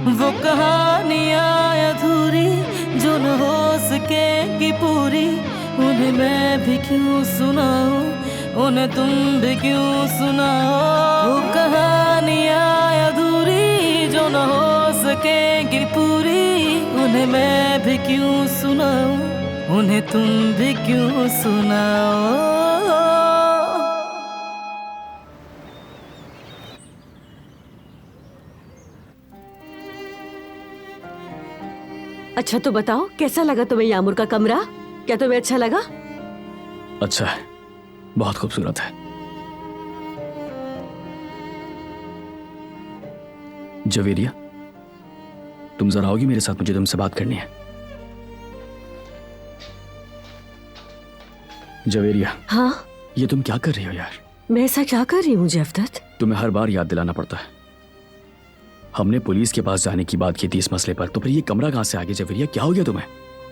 वो कहानियाँ अधूरी जो न हो सकेगी पूरी, उन्हें मैं भी क्यों सुनाऊं, उन्हें तुम भी क्यों सुनाओ। वो कहानियाँ अधूरी जो न हो सकेगी पूरी, उन्हें मैं भी क्यों सुनाऊं, उन्हें तुम भी क्यों सुनाओ। अच्छा तो बताओ, कैसा लगा तुम्हें यामुर का कमरा? क्या तुम्हें अच्छा लगा? अच्छा है, बहुत खूबसूरत है। जवेरिया, तुम जरा आओगी मेरे साथ, मुझे तुमसे बात करनी है। जवेरिया। हाँ? ये तुम क्या कर रही हो यार? मैं ऐसा क्या कर रही हूँ जयवदत्त? तुम्हें हर बार याद दिलाना पड़ता है। हमने पुलिस के पास जाने की बात की थी इस मसले पर, तो फिर ये कमरा कहाँ से आ गया? जवेरिया, क्या हो गया तुम्हें?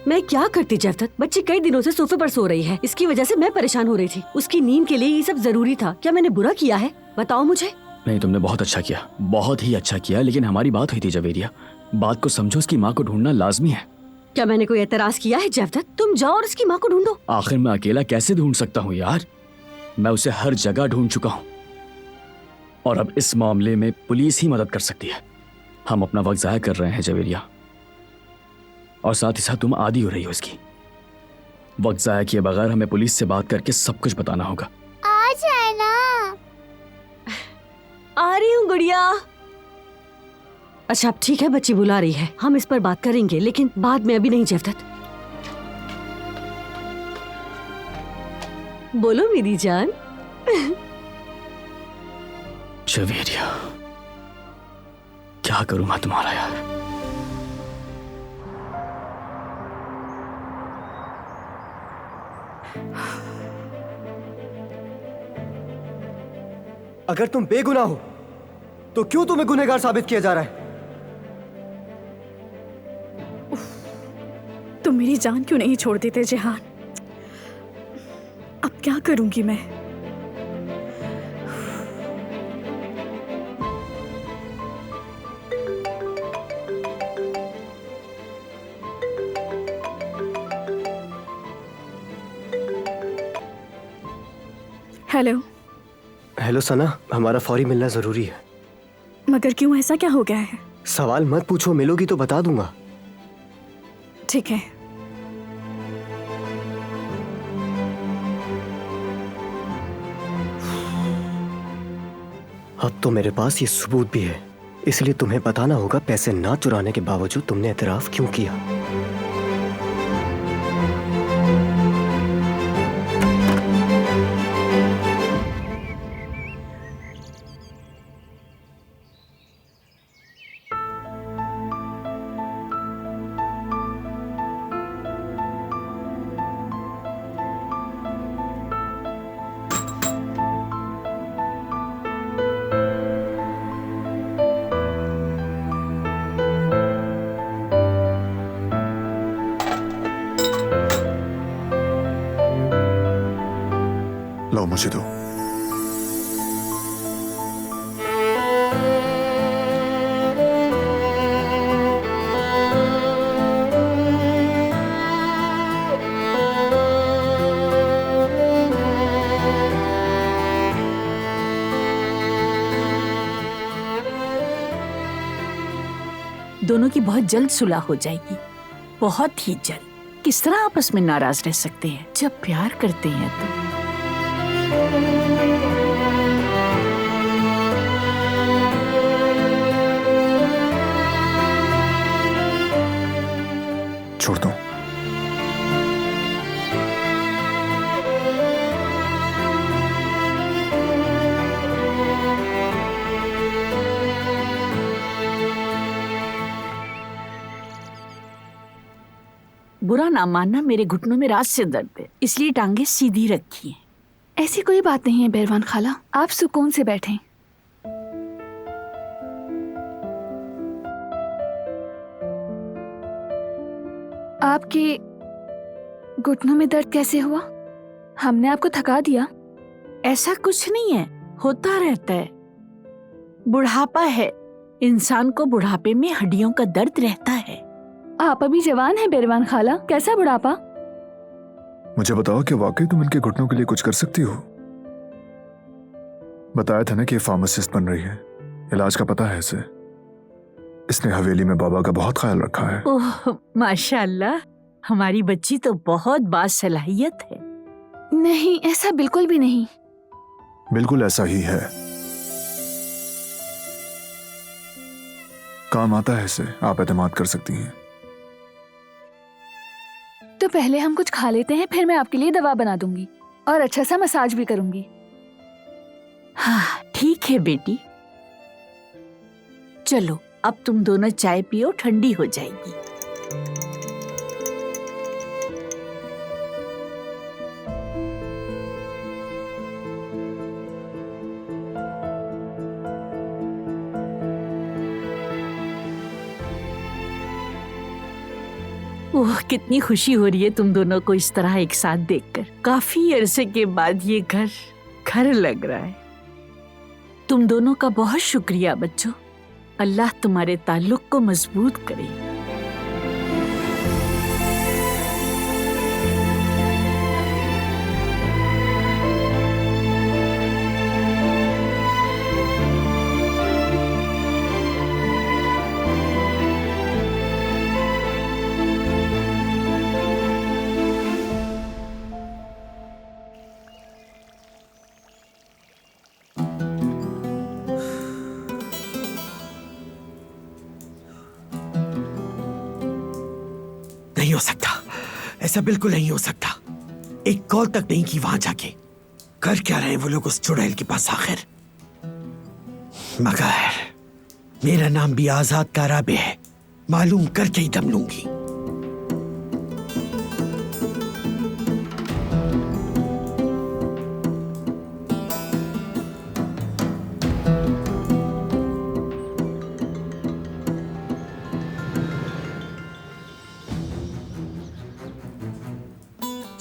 मैं क्या करती जयवदत्त? बच्ची कई दिनों से सोफे पर सो रही है, इसकी वजह से मैं परेशान हो रही थी। उसकी नींद के लिए ये सब जरूरी था। क्या मैंने बुरा किया है? बताओ मुझे। नहीं, तुमने बहुत अच्छा किया, बहुत ही अच्छा किया, लेकिन हमारी बात हुई थी जवेरिया। बात को समझो, उसकी माँ को ढूंढना लाजमी है। क्या मैंने कोई एतराज किया है जयवदत्त? तुम जाओ और उसकी माँ को ढूंढो। आखिर मैं अकेला कैसे ढूंढ सकता हूँ यार? मैं उसे हर जगह ढूंढ चुका हूँ, और अब इस मामले में पुलिस ही मदद कर सकती है। हम अपना वक्त जाया कर रहे हैं जवेरिया, और साथ ही साथ तुम आदी हो रही हो इसकी। वक्त जाया किए बगैर हमें पुलिस से बात करके सब कुछ बताना होगा। आ जाए ना। आ रही हूँ गुड़िया। अच्छा अब ठीक है, बच्ची बुला रही है, हम इस पर बात करेंगे, लेकिन बाद में, अभी नहीं जयवदत्त। बोलो मेरी जान। जवेरिया, क्या करूं मैं तुम्हारा यार? अगर तुम बेगुनाह हो तो क्यों तुम्हें गुनहगार साबित किया जा रहा है? तुम मेरी जान क्यों नहीं छोड़ देते जेहान? अब क्या करूंगी मैं? हेलो। हेलो सना, हमारा फौरी मिलना जरूरी है। मगर क्यों, ऐसा क्या हो गया है? सवाल मत पूछो, मिलोगी तो बता दूंगा। ठीक है। अब तो मेरे पास ये सबूत भी है, इसलिए तुम्हें बताना होगा पैसे ना चुराने के बावजूद तुमने एतराफ क्यों किया। लो मुझे दो। दोनों की बहुत जल्द सुलह हो जाएगी, बहुत ही जल्द। किस तरह आपस में नाराज रह सकते हैं जब प्यार करते हैं तो। छोड़ दो। बुरा ना मानना, मेरे घुटनों में रात से दर्द है, इसलिए टांगे सीधी रखी हैं। ऐसी कोई बात नहीं है बैरवान खाला, आप सुकून से बैठें। आपके घुटनों में दर्द कैसे हुआ? हमने आपको थका दिया? ऐसा कुछ नहीं है, होता रहता है, बुढ़ापा है, इंसान को बुढ़ापे में हड्डियों का दर्द रहता है। आप अभी जवान हैं बेरवान खाला, कैसा बुढ़ापा? मुझे बताओ कि वाकई तुम इनके घुटनों के लिए कुछ कर सकती हो? बताया था ना कि ये फार्मासिस्ट बन रही है, इलाज का पता है इसे। इसने हवेली में बाबा का बहुत ख्याल रखा है। ओह माशाल्लाह, हमारी बच्ची तो बहुत बासलाहियत है। नहीं, ऐसा बिल्कुल भी नहीं। बिल्कुल ऐसा ही है। काम आता है इसे, आप एतमाद कर सकती हैं। तो पहले हम कुछ खा लेते हैं, फिर मैं आपके लिए दवा बना दूंगी और अच्छा सा मसाज भी करूंगी। हाँ ठीक है बेटी, चलो अब तुम दोनों चाय पियो, ठंडी हो जाएगी। ओह कितनी खुशी हो रही है तुम दोनों को इस तरह एक साथ देखकर। काफी अरसे के बाद ये घर लग रहा है। तुम दोनों का बहुत शुक्रिया बच्चों, अल्लाह तुम्हारे ताल्लुक को मजबूत करे। नहीं हो सकता, ऐसा बिल्कुल नहीं हो सकता। एक कॉल तक नहीं की वहां जाके। कर क्या रहे हैं वो लोग उस चुड़ैल के पास आखिर? मगर मेरा नाम भी आजाद काराबे है, मालूम करके ही दम लूंगी।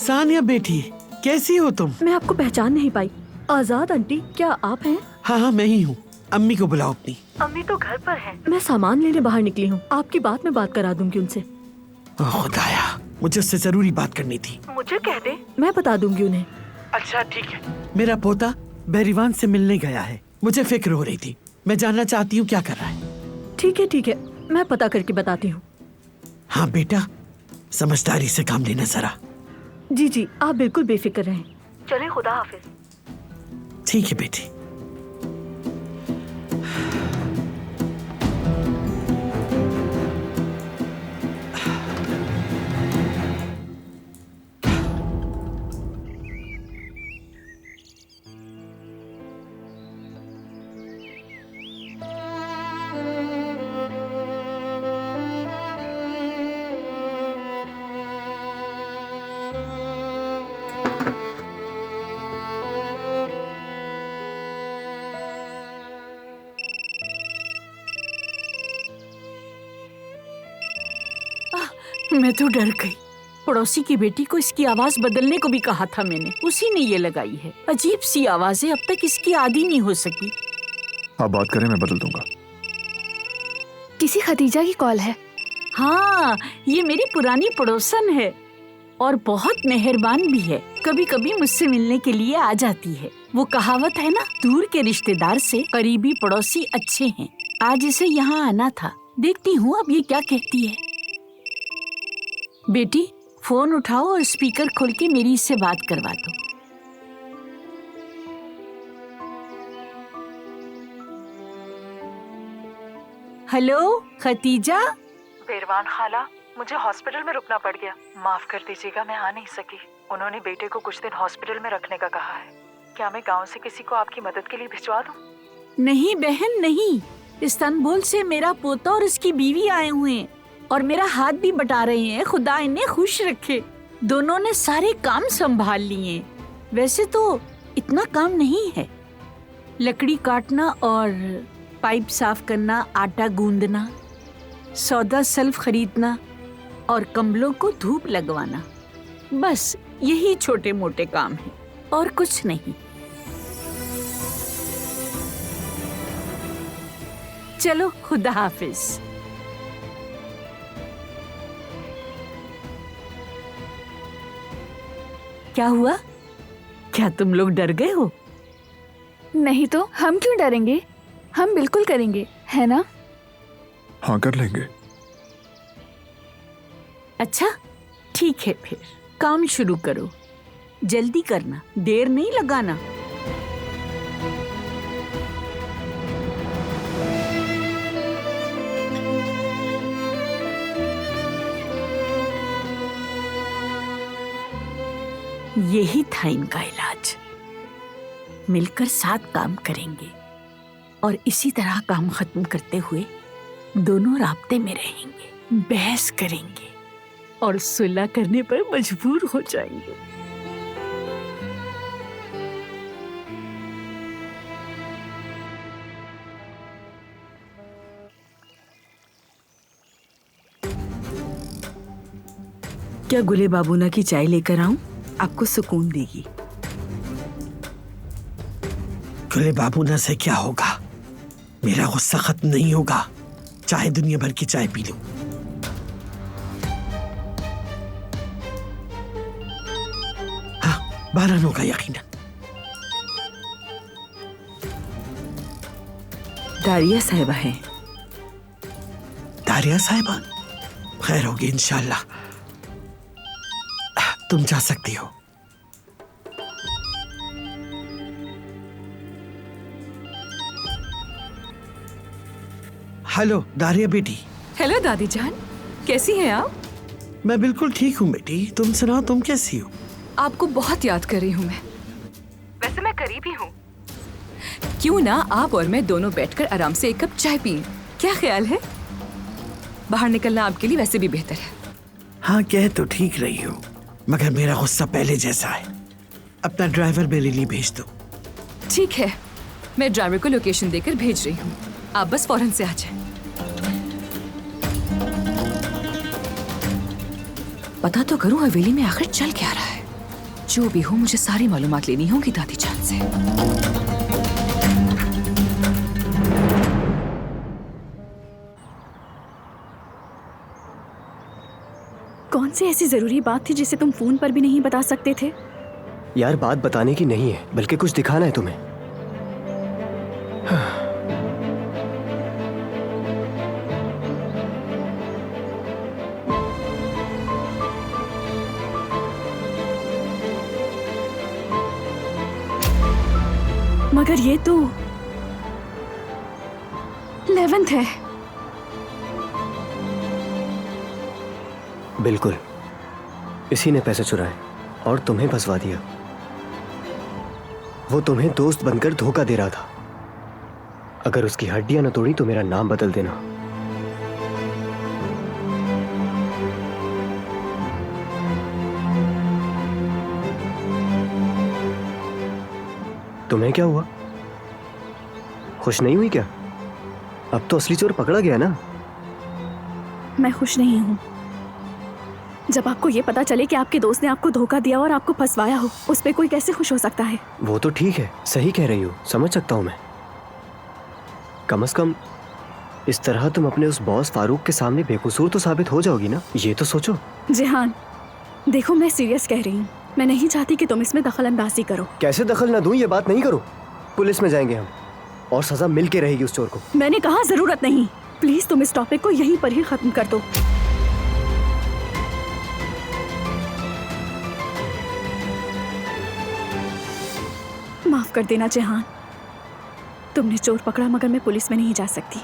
सानिया बेटी, कैसी हो तुम? मैं आपको पहचान नहीं पाई। आजाद आंटी, क्या आप हैं? हाँ हाँ मैं ही हूँ। अम्मी को बुलाओ अपनी। अम्मी तो घर पर है। मैं सामान लेने बाहर निकली हूँ, आपकी बात में बात करा दूंगी उनसे। ओह खुदाया, मुझे उससे जरूरी बात करनी थी। मुझे कह दे, मैं बता दूंगी उन्हें। अच्छा ठीक है। मेरा पोता बहरीवान से मिलने गया है, मुझे फिक्र हो रही थी। मैं जानना चाहती हूँ क्या कर रहा है। ठीक है, मैं पता करके बताती हूँ। हाँ बेटा, समझदारी से काम लेना जरा। जी, आप बिल्कुल बेफिक्र रहें। चले, खुदा हाफिज। ठीक है बेटी। मैं तो डर गई। पड़ोसी की बेटी को इसकी आवाज बदलने को भी कहा था मैंने, उसी ने ये लगाई है। अजीब सी आवाजें, अब तक इसकी आदी नहीं हो सकी। आप बात करें, मैं बदल दूंगा। किसी खतीजा की कॉल है। हाँ, ये मेरी पुरानी पड़ोसन है और बहुत मेहरबान भी है। कभी कभी मुझसे मिलने के लिए आ जाती है। वो कहावत है ना, दूर के रिश्तेदार से करीबी पड़ोसी अच्छे हैं। आज इसे यहाँ आना था, देखती हूँ अब ये क्या कहती है। बेटी फोन उठाओ और स्पीकर खोल के मेरी इससे बात करवा दो। Hello Khadija. बेरवान खाला, मुझे हॉस्पिटल में रुकना पड़ गया, माफ कर दीजिएगा, मैं आ नहीं सकी। उन्होंने बेटे को कुछ दिन हॉस्पिटल में रखने का कहा है। क्या मैं गांव से किसी को आपकी मदद के लिए भिजवा दूं? नहीं बहन नहीं, इस्तांबुल से मेरा पोता और उसकी बीवी आए हुए हैं और मेरा हाथ भी बटा रहे हैं। खुदा इन्हें खुश रखे। दोनों ने सारे काम संभाल लिए। वैसे तो इतना काम नहीं है, लकड़ी काटना और पाइप साफ करना, आटा गूंदना, सौदा सल्फ खरीदना और कम्बलों को धूप लगवाना, बस यही छोटे मोटे काम हैं और कुछ नहीं। चलो खुदा हाफिज। क्या हुआ? क्या तुम लोग डर गए हो? नहीं तो हम क्यों डरेंगे, हम बिल्कुल करेंगे, है ना? हाँ कर लेंगे। अच्छा ठीक है, फिर काम शुरू करो। जल्दी करना, देर नहीं लगाना। यही था इनका इलाज। मिलकर साथ काम करेंगे और इसी तरह काम खत्म करते हुए दोनों राब्ते में रहेंगे, बहस करेंगे और सुलह करने पर मजबूर हो जाएंगे। क्या गुले बाबूना की चाय लेकर आऊं? आपको सुकून देगी। गुले बाबूना से क्या होगा? मेरा गुस्सा खत्म नहीं होगा, चाहे दुनिया भर की चाय पी लूं। हाँ, 12 होगा यकीनन। दारिया साहिबा है। दारिया साहिबा? खैर होगी इंशाल्लाह। तुम जा सकती हो। हेलो दारिया बेटी। हेलो दादी जान, कैसी हैं आप? मैं बिल्कुल ठीक हूँ बेटी, तुम सुनाओ, तुम कैसी हो? आपको बहुत याद कर रही हूँ मैं। वैसे मैं करीबी हूँ। क्यों ना आप और मैं दोनों बैठकर आराम से एक कप चाय पिएं? क्या ख्याल है? बाहर निकलना आपके लिए वैसे भी बेहतर है। हाँ कह तो ठीक रही हो, मगर मेरा गुस्सा पहले जैसा है। अपना ड्राइवर मेरे लिए भेज दो। ठीक है, मैं ड्राइवर को लोकेशन देकर भेज रही हूँ, आप बस फौरन से आ जाएं। पता तो करूँ हवेली में आखिर चल क्या रहा है। जो भी हो मुझे सारी मालूमात लेनी होगी दादी जान से। कौन सी ऐसी जरूरी बात थी जिसे तुम फोन पर भी नहीं बता सकते थे? यार बात बताने की नहीं है, बल्कि कुछ दिखाना है तुम्हें। मगर ये तो 11th है। बिल्कुल, इसी ने पैसे चुराए और तुम्हें फंसवा दिया। वो तुम्हें दोस्त बनकर धोखा दे रहा था। अगर उसकी हड्डियां न तोड़ी तो मेरा नाम बदल देना। तुम्हें क्या हुआ? खुश नहीं हुई क्या? अब तो असली चोर पकड़ा गया ना। मैं खुश नहीं हूँ। जब आपको ये पता चले कि आपके दोस्त ने आपको धोखा दिया और आपको फंसवाया हो, उस पे कोई कैसे खुश हो सकता है? वो तो ठीक है, सही कह रही हो, समझ सकता हूँ मैं। कम से कम इस तरह तुम अपने उस बॉस फारूक के सामने बेकसूर तो साबित हो जाओगी ना, ये तो सोचो। जिहान, देखो मैं सीरियस कह रही हूँ। मैं नहीं चाहती कि तुम इसमें दखल अंदाजी करो। कैसे दखल ना दूं, ये बात नहीं करो। पुलिस में जाएंगे हम और सजा मिल के रहेगी उस चोर को। मैंने कहा जरूरत नहीं। प्लीज तुम इस टॉपिक को यहीं पर ही खत्म कर दो। माफ कर देना जिहान, तुमने चोर पकड़ा मगर मैं पुलिस में नहीं जा सकती।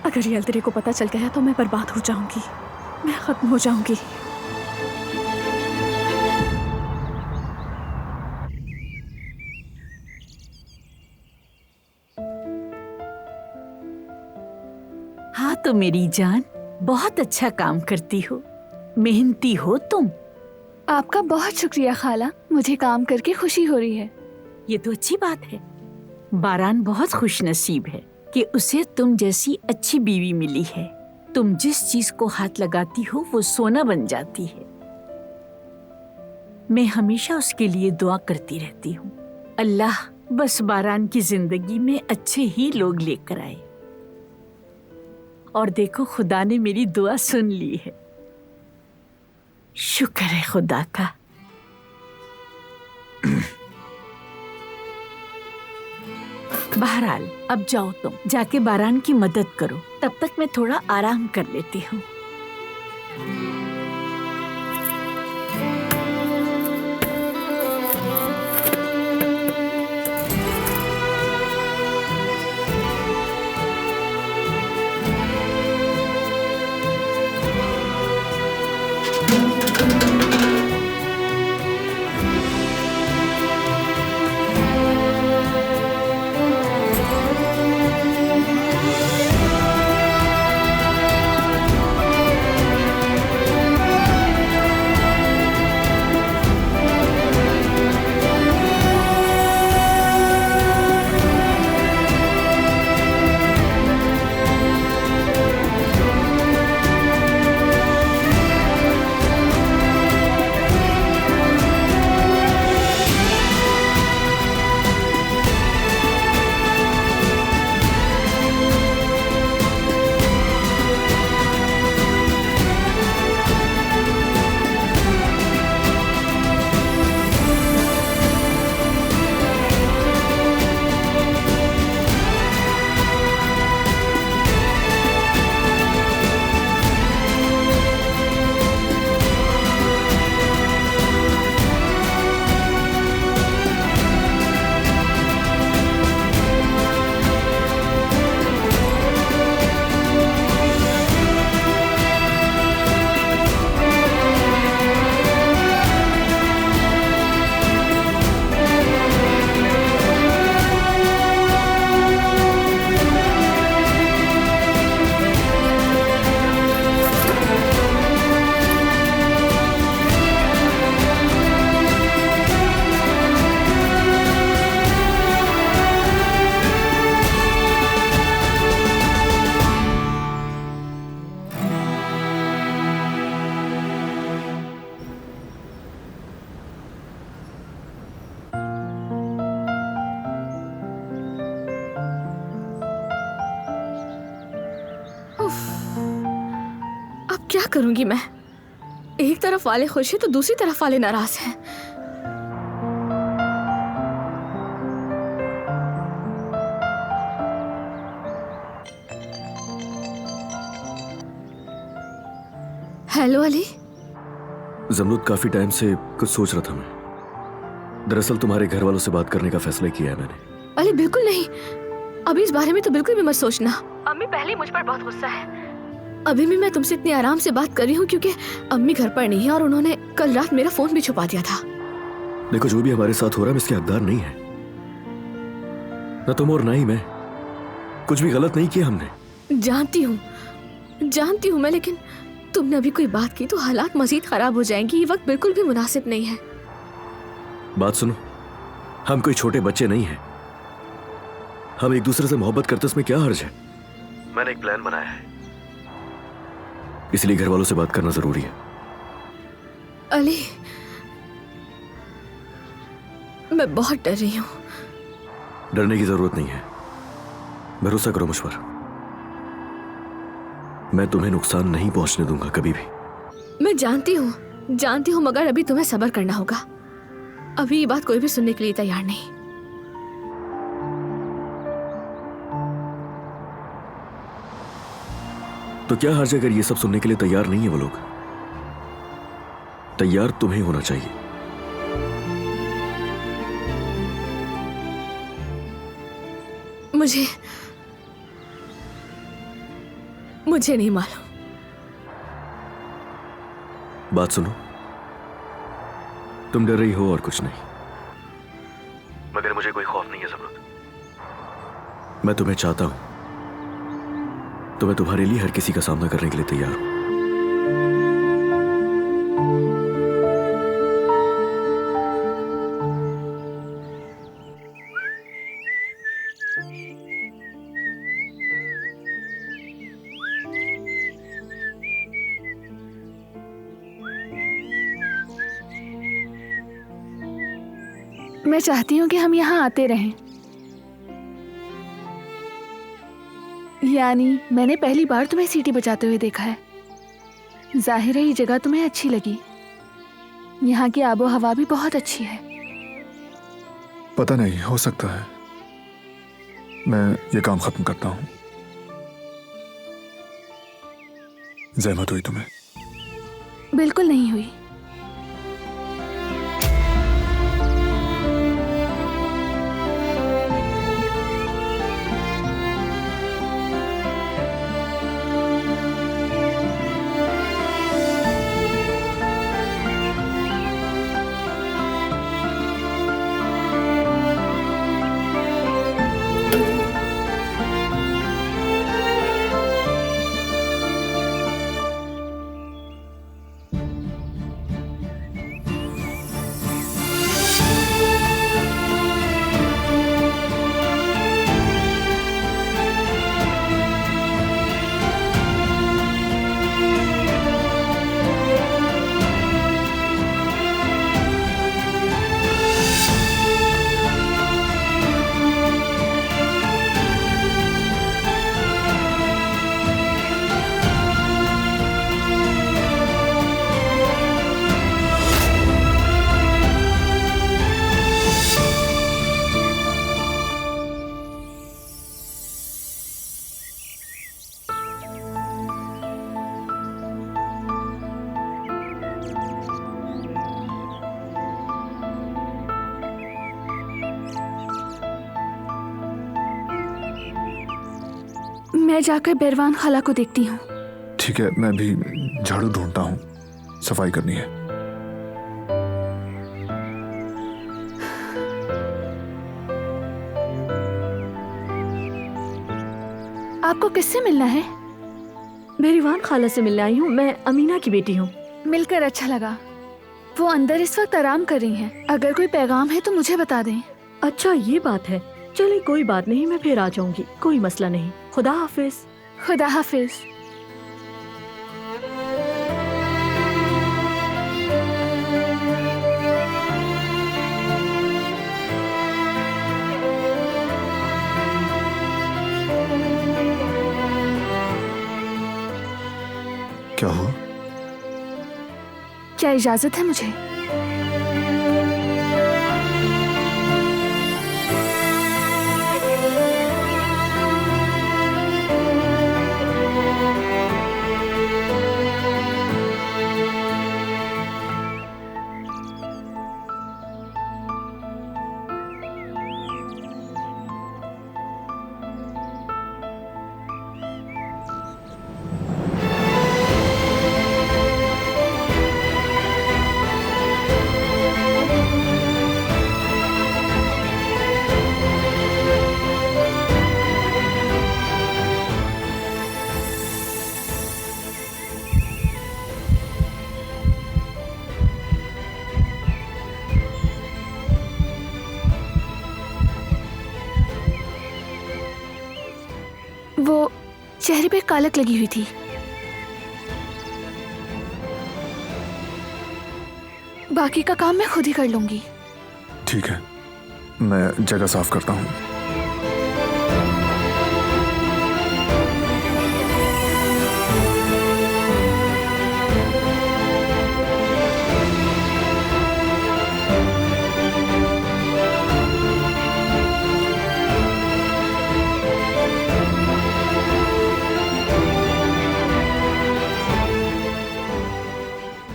अगर ये अल्तरे को पता चल गया तो मैं बर्बाद हो जाऊंगी, मैं खत्म हो जाऊंगी। हाँ तो मेरी जान, बहुत अच्छा काम करती हो, मेहनती हो तुम। आपका बहुत शुक्रिया खाला, मुझे काम करके खुशी हो रही है। ये तो अच्छी बात है। बारान बहुत खुश नसीब है कि उसे तुम जैसी अच्छी बीवी मिली है। तुम जिस चीज को हाथ लगाती हो वो सोना बन जाती है। मैं हमेशा उसके लिए दुआ करती रहती हूँ। अल्लाह बस बारान की जिंदगी में अच्छे ही लोग लेकर आए। और देखो खुदा ने मेरी दुआ सुन ली है। शुक्र है खुदा का। बहरहाल अब जाओ तुम, जाके बारान की मदद करो। तब तक मैं थोड़ा आराम कर लेती हूँ। अब क्या करूंगी मैं? एक तरफ वाले खुश हैं तो दूसरी तरफ वाले नाराज हैं। हेलो अली। जमरूद, काफी टाइम से कुछ सोच रहा था मैं। दरअसल तुम्हारे घर वालों से बात करने का फैसला किया है मैंने। अली बिल्कुल नहीं, अभी इस बारे में तो बिल्कुल भी मत सोचना। अम्मी पहले मुझ पर बहुत गुस्सा है। अभी भी मैं तुमसे इतने आराम से बात कर रही हूँ क्योंकि अम्मी घर पर नहीं है और उन्होंने कल रात मेरा फोन भी छुपा दिया था। देखो, जो भी हमारे साथ हो रहा है, इसके हकदार नहीं है। न तुम और ना ही मैं। कुछ भी गलत नहीं किया हमने। जानती हूँ मैं, लेकिन तुमने अभी कोई बात की तो हालात मजीद खराब हो जाएंगी। ये वक्त बिल्कुल भी मुनासिब नहीं है। बात सुनो, हम कोई छोटे बच्चे नहीं हैं। हम एक दूसरे से मोहब्बत करते, इसमें क्या हर्ज है? मैंने एक प्लान बनाया है, इसलिए घर वालों से बात करना जरूरी है। अली, मैं बहुत डर रही हूँ। डरने की जरूरत नहीं है, भरोसा करो मुझ पर। मैं तुम्हें नुकसान नहीं पहुंचने दूंगा कभी भी। मैं जानती हूँ, मगर अभी तुम्हें सब्र करना होगा। अभी ये बात कोई भी सुनने के लिए तैयार नहीं। तो क्या हर्ज है अगर ये सब सुनने के लिए तैयार नहीं है वो लोग? तैयार तुम्हें होना चाहिए। मुझे नहीं मालूम। बात सुनो, तुम डर रही हो और कुछ नहीं, मगर मुझे कोई खौफ नहीं है जमरूद। मैं तुम्हें चाहता हूं, तो मैं तुम्हारे लिए हर किसी का सामना करने के लिए तैयार हूं। मैं चाहती हूँ कि हम यहाँ आते रहें। यानी मैंने पहली बार तुम्हें सीटी बजाते हुए देखा है। जाहिर है ये जगह तुम्हें अच्छी लगी। यहाँ की आबो हवा भी बहुत अच्छी है। पता नहीं, हो सकता है। मैं ये काम खत्म करता हूँ। जहमत हुई तुम्हें? बिल्कुल नहीं हुई। मैं जाकर बैरवान खाला को देखती हूँ। ठीक है, मैं भी झाड़ू ढूंढता हूँ, सफाई करनी है। आपको किससे मिलना है? मैं रिवान खाला से मिलने आई हूँ। मैं अमीना की बेटी हूँ। मिलकर अच्छा लगा। वो अंदर इस वक्त आराम कर रही हैं। अगर कोई पैगाम है तो मुझे बता दें। अच्छा ये बात है। चलिए कोई बात नहीं, मैं फिर आ जाऊंगी, कोई मसला नहीं। खुदा हाफिज। खुदा हाफिज। क्या हुआ? क्या इजाजत है मुझे? वो चेहरे पे कालक लगी हुई थी। बाकी का काम मैं खुद ही कर लूंगी। ठीक है, मैं जगह साफ करता हूँ।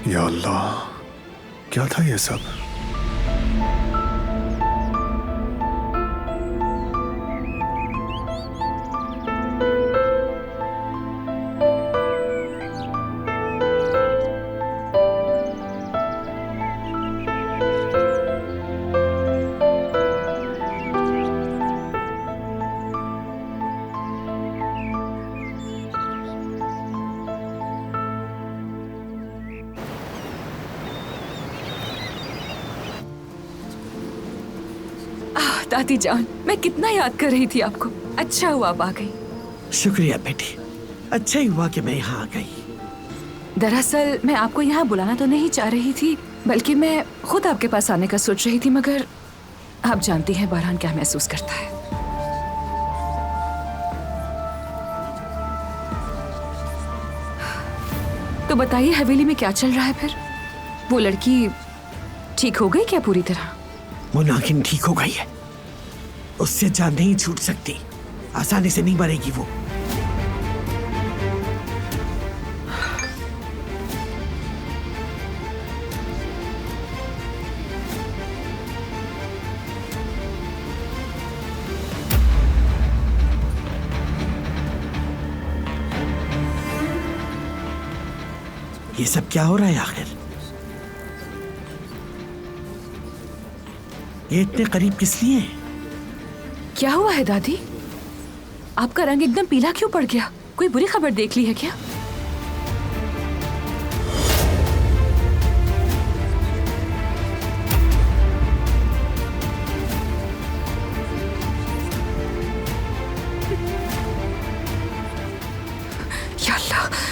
या अल्लाह, क्या था ये सब? दादी जान, मैं कितना याद कर रही थी आपको। अच्छा हुआ आप आ गई। शुक्रिया बेटी, अच्छा ही हुआ कि मैं यहाँ आ गई। दरअसल मैं आपको यहाँ बुलाना तो नहीं चाह रही थी, बल्कि मैं खुद आपके पास आने का सोच रही थी, मगर आप जानती हैं बरहान क्या महसूस करता है। तो बताइए हवेली में क्या चल रहा है फिर? वो लड़की ठीक हो गई क्या पूरी तरह? वो नागिन ठीक हो गई है, उससे जान नहीं छूट सकती, आसानी से नहीं मरेगी वो। ये सब क्या हो रहा है आखिर? ये इतने करीब किस लिए है? क्या हुआ है दादी? आपका रंग एकदम पीला क्यों पड़ गया? कोई बुरी खबर देख ली है क्या? या अल्लाह,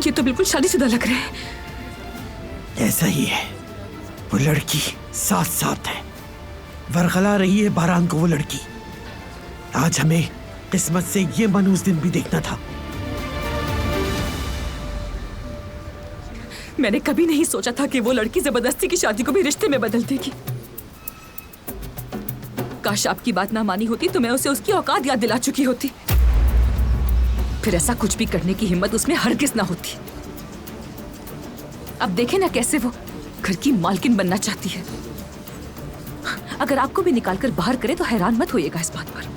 ये तो बिल्कुल शादीशुदा लग रहे हैं। ऐसा ही है, वो लड़की साथ साथ है, वरगला रही है बारान को वो लड़की। आज हमें किस्मत से ये मनहूस दिन भी देखना था। मैंने कभी नहीं सोचा था कि वो लड़की जबरदस्ती की शादी को भी रिश्ते में बदल देगी। काश आपकी बात ना मानी होती तो मैं उसे उसकी औकात याद दिला चुकी होती। फिर ऐसा कुछ भी करने की हिम्मत उसमें हरगिज ना होती। अब देखे ना कैसे वो घर की मालकिन बनना चाहती है। अगर आपको भी निकालकर बाहर करे तो हैरान मत होइएगा इस बात पर।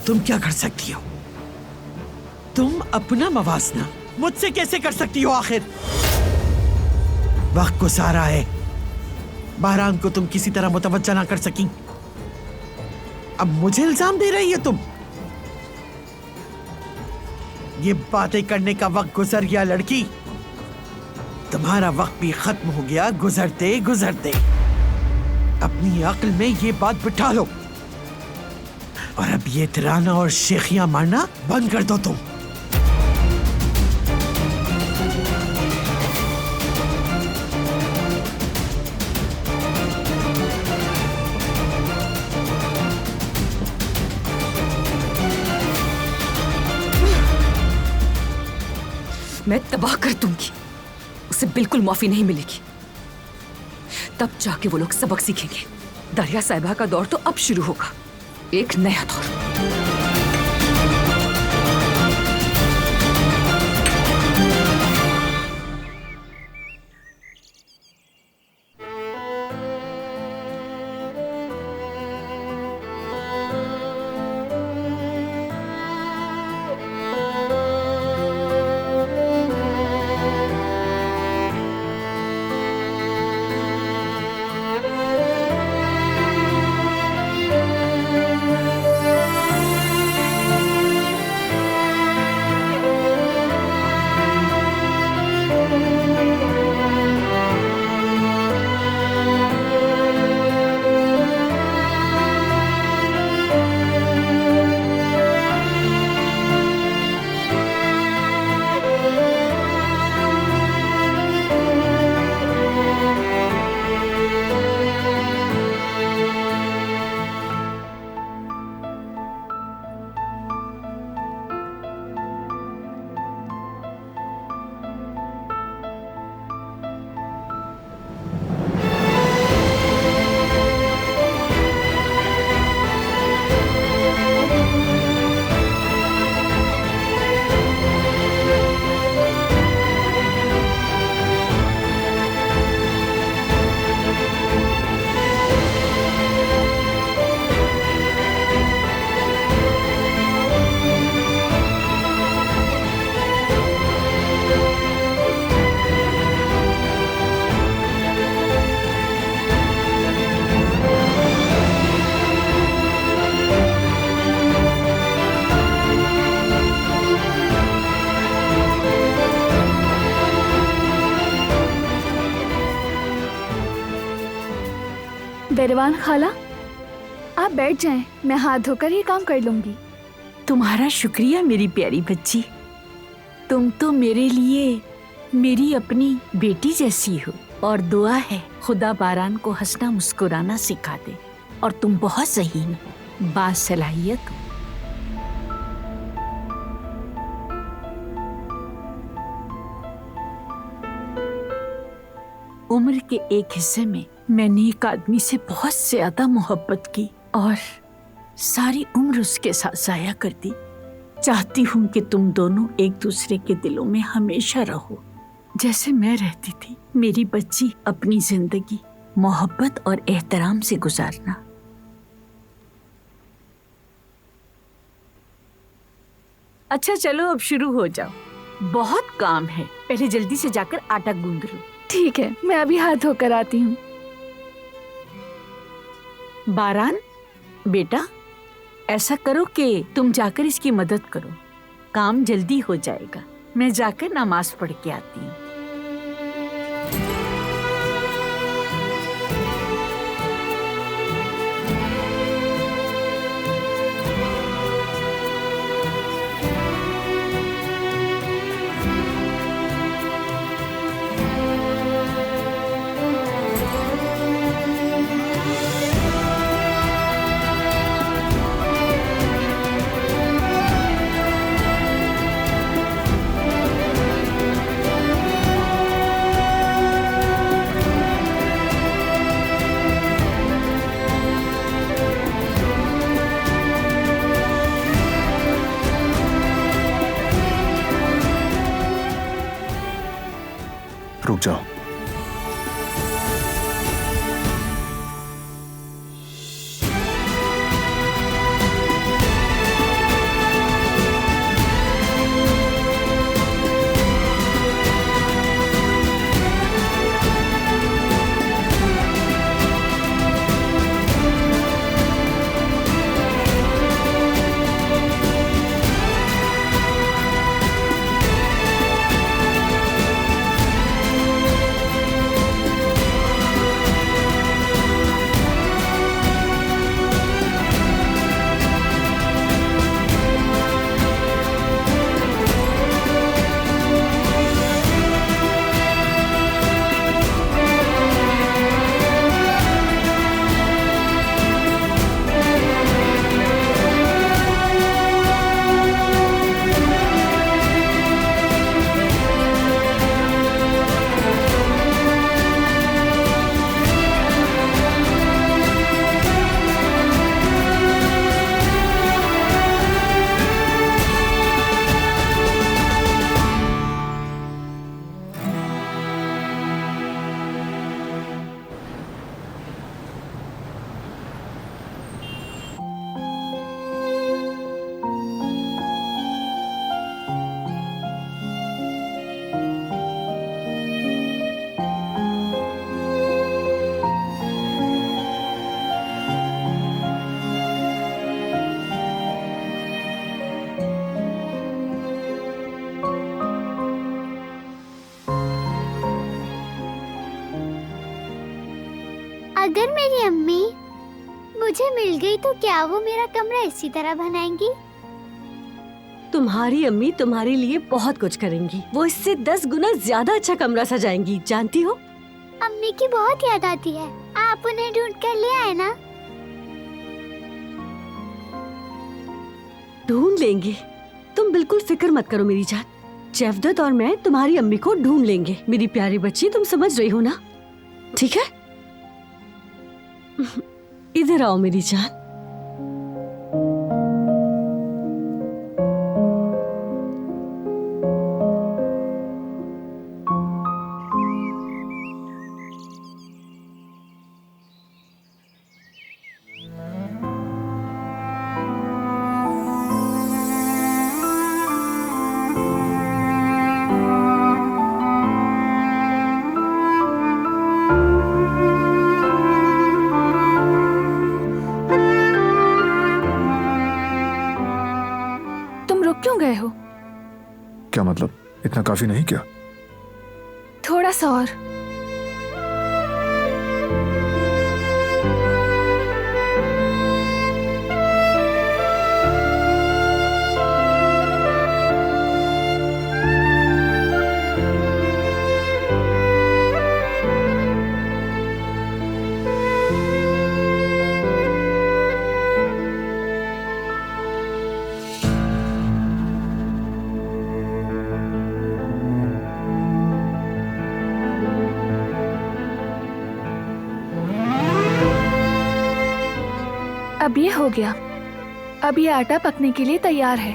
तुम क्या कर सकती हो? तुम अपना मवासना मुझसे कैसे कर सकती हो आखिर? वक्त गुजारा है, बारान को तुम किसी तरह मुतवज्जा ना कर सकी। अब मुझे इल्जाम दे रही है तुम? ये बातें करने का वक्त गुजर गया लड़की। तुम्हारा वक्त भी खत्म हो गया गुजरते गुजरते। अपनी अक्ल में ये बात बिठा लो और अब ये तिराना और शेखियां मारना बंद कर दो तुम। मैं तबाह कर दूंगी, उसे बिल्कुल माफी नहीं मिलेगी। तब जाके वो लोग सबक सीखेंगे। दरिया साहिबा का दौर तो अब शुरू होगा, एक नया दौर। बैरवान खाला, आप बैठ जाएं, मैं हाथ धोकर ही काम कर लूंगी। तुम्हारा शुक्रिया मेरी प्यारी बच्ची। तुम तो मेरे लिए मेरी अपनी बेटी जैसी हो और दुआ है खुदा बारान को हंसना मुस्कुराना सिखा दे। और तुम बहुत सही हो, बासलाहियत हो। उम्र के एक हिस्से में मैंने एक आदमी से बहुत ज्यादा मोहब्बत की और सारी उम्र उसके साथ जाया कर दी। चाहती हूँ कि तुम दोनों एक दूसरे के दिलों में हमेशा रहो, जैसे मैं रहती थी। मेरी बच्ची, अपनी जिंदगी मोहब्बत और एहतराम से गुजारना। अच्छा चलो अब शुरू हो जाओ, बहुत काम है। पहले जल्दी से जाकर आटा गूंद लो। ठीक है, मैं अभी हाथ धोकर आती हूँ। बारान बेटा, ऐसा करो कि तुम जाकर इसकी मदद करो, काम जल्दी हो जाएगा। मैं जाकर नमाज पढ़ के आती हूँ। रुक जाओ। अगर मेरी अम्मी मुझे मिल गई तो क्या वो मेरा कमरा इसी तरह बनाएंगी? तुम्हारी अम्मी तुम्हारे लिए बहुत कुछ करेंगी। वो इससे 10 गुना ज्यादा अच्छा कमरा सजाएंगी, जानती हो? अम्मी की बहुत याद आती है। आप उन्हें ढूंढ कर ले आए ना? ढूंढ लेंगे, तुम बिल्कुल फिक्र मत करो मेरी जान। जैवदत और मैं तुम्हारी अम्मी को ढूंढ लेंगे। मेरी प्यारी बच्ची, तुम समझ रही हो ना? ठीक है, इधर आओ मेरी जान। क्यों गए हो? क्या मतलब, इतना काफी नहीं क्या? थोड़ा सा और। अब ये हो गया। अब ये आटा पकने के लिए तैयार है।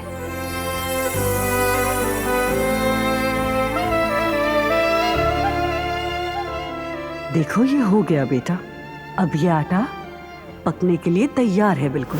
देखो ये हो गया बेटा। अब ये आटा पकने के लिए तैयार है बिल्कुल।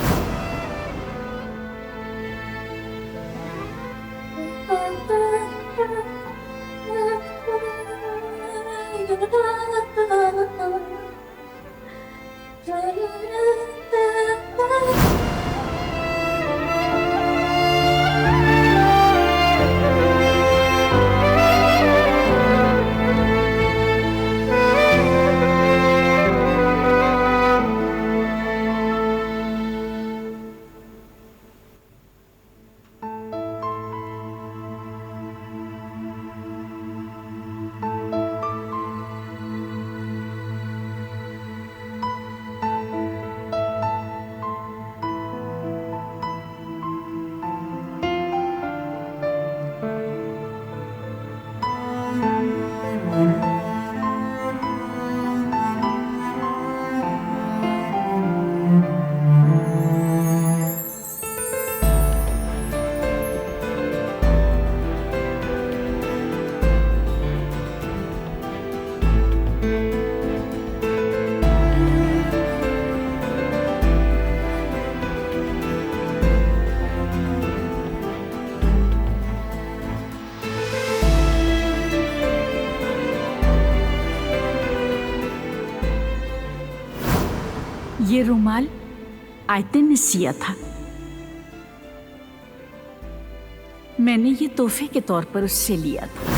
ये रुमाल आयतन ने सिया था। मैंने ये तोहफे के तौर पर उससे लिया था।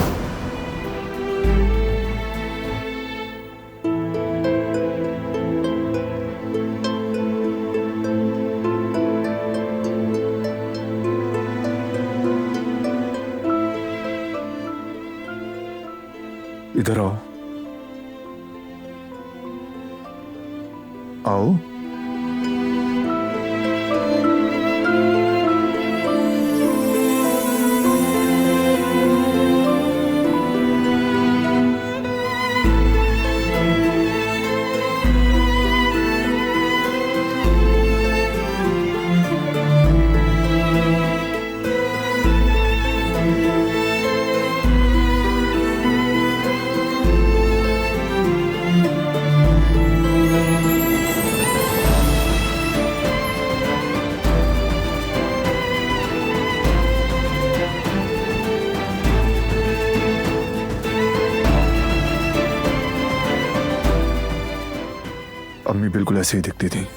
इधर आओ। आओ। अम्मी बिल्कुल ऐसे ही दिखती थी।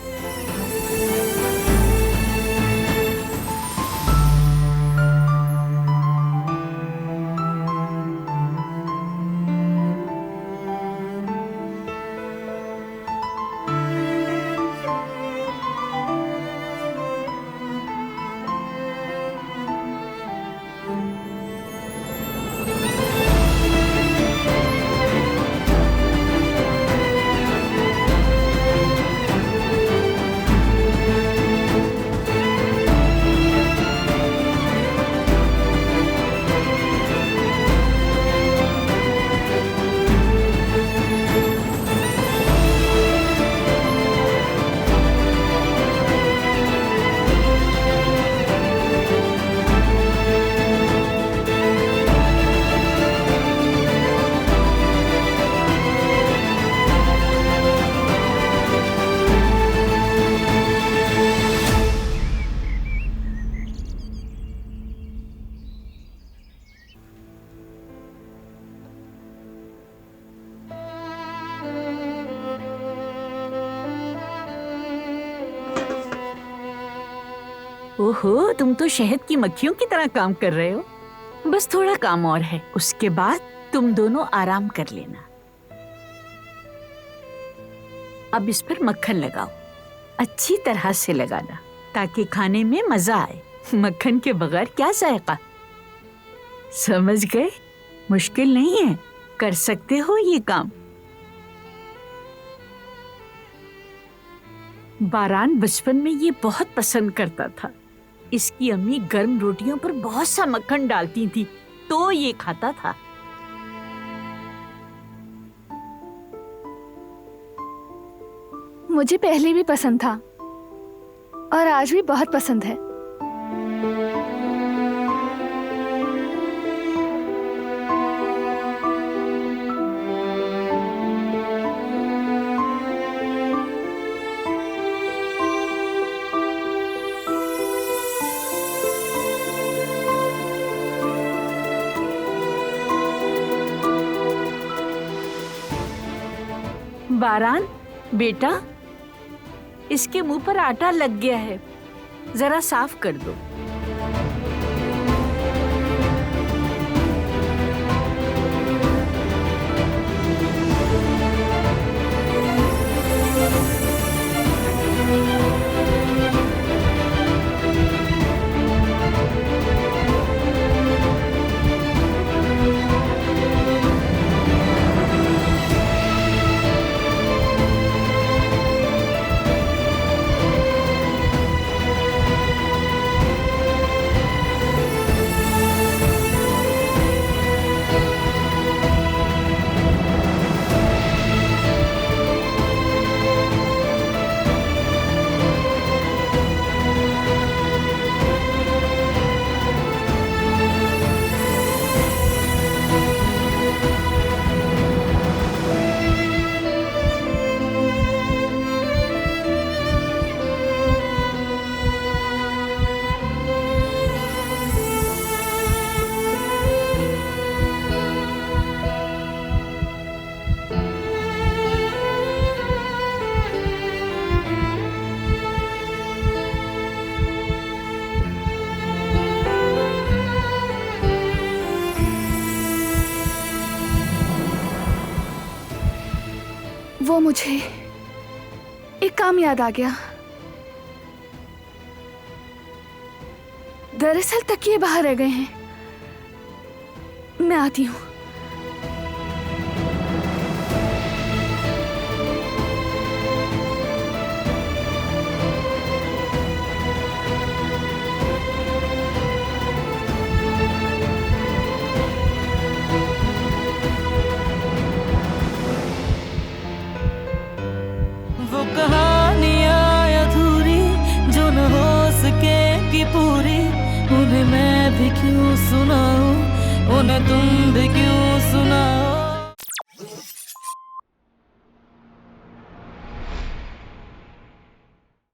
ओहो, तुम तो शहद की मक्खियों की तरह काम कर रहे हो। बस थोड़ा काम और है, उसके बाद तुम दोनों आराम कर लेना। अब इस पर मक्खन लगाओ, अच्छी तरह से लगाना ताकि खाने में मजा आए। मक्खन के बगैर क्या जायका। समझ गए? मुश्किल नहीं है, कर सकते हो ये काम। बारान बचपन में ये बहुत पसंद करता था। इसकी अम्मी गर्म रोटियों पर बहुत सा मक्खन डालती थी तो ये खाता था। मुझे पहले भी पसंद था, और आज भी बहुत पसंद है। बारान, बेटा, इसके मुंह पर आटा लग गया है, जरा साफ कर दो। वो मुझे एक काम याद आ गया। दरअसल तकिए बाहर रह गए हैं, मैं आती हूँ। वो कहानियाँ अधूरी जो न हो सकेगी पूरी, उन्हें मैं भी क्यों सुनाऊं, उन्हें तुम भी क्यों सुनाओ।